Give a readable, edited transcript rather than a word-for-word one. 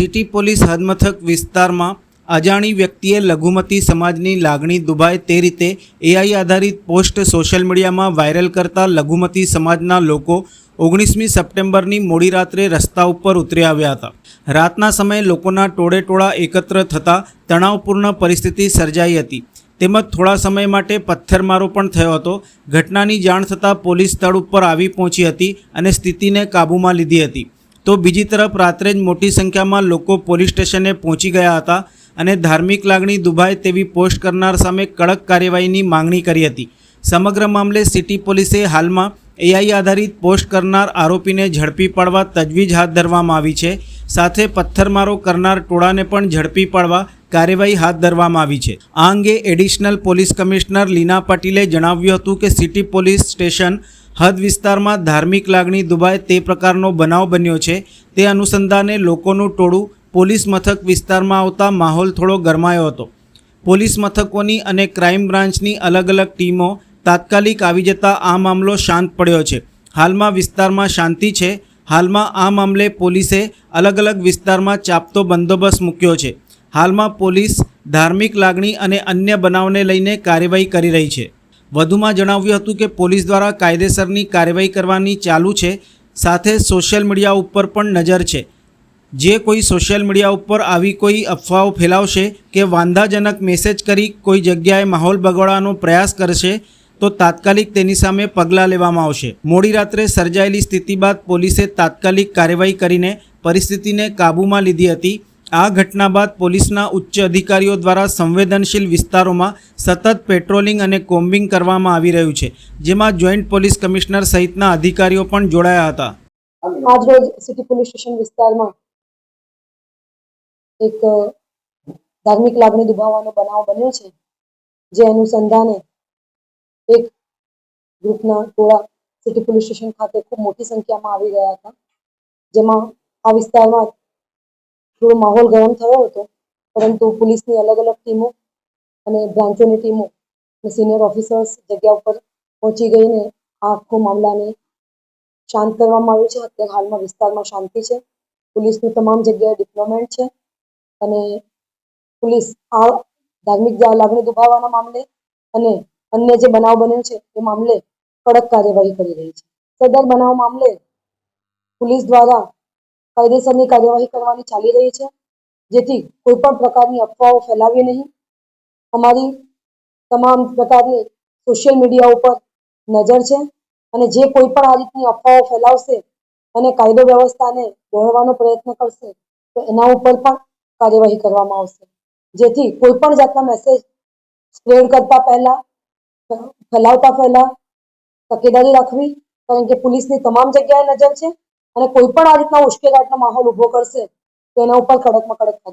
City police હદમથક વિસ્તારમાં અજાણી વ્યક્તિએ લઘુમતી સમાજની લાગણી દુભાય તે રીતે એઆઈ આધારિત પોસ્ટ સોશિયલ મીડિયામાં વાયરલ કરતા લઘુમતી સમાજના લોકો 19મી સપ્ટેમ્બરની મોડી રાત્રે રસ્તા ઉપર ઉતરી આવ્યા હતા. રાતના સમયે લોકોના ટોળેટોળા એકત્ર થતાં તણાવપૂર્ણ પરિસ્થિતિ સર્જાઈ હતી તેમજ થોડા સમય માટે પથ્થરમારો પણ થયો હતો. ઘટનાની જાણ થતાં પોલીસ સ્થળ ઉપર આવી પહોંચી હતી અને સ્થિતિને કાબૂમાં લીધી હતી. તો બીજી તરફ રાત્રે જ મોટી સંખ્યામાં લોકો પોલીસ સ્ટેશને પહોંચી ગયા હતા અને ધાર્મિક લાગણી દુભાય તેવી પોસ્ટ કરનાર સામે કડક કાર્યવાહીની માંગણી કરી હતી. સમગ્ર મામલે સિટી પોલીસે હાલમાં એઆઈ આધારિત પોસ્ટ કરનાર આરોપીને ઝડપી પાડવા તજવીજ હાથ ધરવામાં આવી છે. સાથે પથ્થરમારો કરનાર ટોળાને પણ ઝડપી પાડવા કાર્યવાહી હાથ ધરવામાં આવી છે. આ અંગે એડિશનલ પોલીસ કમિશનર લીના પાટીલે જણાવ્યું હતું કે સિટી પોલીસ સ્ટેશન હદ વિસ્તારમાં ધાર્મિક લાગણી દુભાય તે પ્રકારનો બનાવ બન્યો છે. તે અનુસંધાને લોકોનું ટોળું પોલીસ મથક વિસ્તારમાં આવતા માહોલ થોડો ગરમાયો હતો. પોલીસ મથકોની અને ક્રાઇમ બ્રાન્ચની અલગ અલગ ટીમો તાત્કાલિક આવી જતાં આ મામલો શાંત પડ્યો છે. હાલમાં વિસ્તારમાં શાંતિ છે. હાલમાં આ મામલે પોલીસે અલગ અલગ વિસ્તારમાં ચાંપતો બંદોબસ્ત મૂક્યો છે. હાલમાં પોલીસ ધાર્મિક લાગણી અને અન્ય બનાવને લઈને કાર્યવાહી કરી રહી છે. વધુમાં જણાવ્યું હતું કે પોલીસ દ્વારા કાયદેસરની કાર્યવાહી કરવાની ચાલુ છે. સાથે સોશિયલ મીડિયા ઉપર પણ નજર છે. જે કોઈ સોશિયલ મીડિયા ઉપર આવી કોઈ અફવાઓ ફેલાવશે કે વાંધાજનક મેસેજ કરી કોઈ જગ્યાએ માહોલ બગાડવાનો પ્રયાસ કરશે તો તાત્કાલિક તેની સામે પગલાં લેવામાં આવશે. મોડી રાત્રે સર્જાયેલી સ્થિતિ બાદ પોલીસે તાત્કાલિક કાર્યવાહી કરીને પરિસ્થિતિને કાબૂમાં લીધી હતી. આ ઘટના બાદ પોલીસના ઉચ્ચ અધિકારીઓ દ્વારા સંવેદનશીલ વિસ્તારોમાં સતત પેટ્રોલિંગ અને કોમ્બિંગ કરવામાં આવી રહ્યું છે, જેમાં જોઈન્ટ પોલીસ કમિશનર સહિતના અધિકારીઓ પણ જોડાયા હતા. આજરોજ સિટી પોલીસ સ્ટેશન વિસ્તારમાં એક ધાર્મિક લાગણી દુભાવવાનો બનાવ બન્યો છે. જે અનુસંધાને એક ગ્રુપના ટોળા સિટી પોલીસ સ્ટેશન ખાતે ખૂબ મોટી સંખ્યામાં આવી ગયા હતા. જેમાં આ વિસ્તારમાં થોડો માહોલ ગરમ થયો હતો, પરંતુ પોલીસની અલગ અલગ ટીમો અને બ્રાન્ચોની ટીમો અને સિનિયર ઓફિસર્સ જગ્યા ઉપર પહોંચી ગઈને આ આખો મામલાને શાંત કરવામાં આવ્યું છે. અત્યારે હાલમાં વિસ્તારમાં શાંતિ છે. પોલીસનું તમામ જગ્યાએ ડિપ્લોયમેન્ટ છે અને પોલીસ આ ધાર્મિક લાગણી દુભાવવાના મામલે અને અન્ય જે બનાવ બન્યો છે એ મામલે કડક કાર્યવાહી કરી રહી છે. સદર બનાવ મામલે પોલીસ દ્વારા કાયદેસરની કાર્યવાહી કરવાની ચાલી રહી છે, જેથી કોઈ પણ પ્રકારની અફવાઓ ફેલાવી નહીં. અમારી તમામ પ્રકારની સોશિયલ મીડિયા ઉપર નજર છે અને જે કોઈ પણ આ રીતની અફવાઓ ફેલાવશે અને કાયદો વ્યવસ્થાને દોહરવાનો પ્રયત્ન કરશે તો એના ઉપર પણ કાર્યવાહી કરવામાં આવશે. જેથી કોઈ પણ જાતના મેસેજ સ્પ્રેડ કરતા પહેલા, ફેલાવતા પહેલા તકેદારી રાખવી, કારણ કે પોલીસની તમામ જગ્યાએ નજર છે અને કોઈ પણ આ રીતના ઉશ્કેરાટનો માહોલ ઉભો કરશે તો એના ઉપર કડકમાં કડક કાર્યવાહી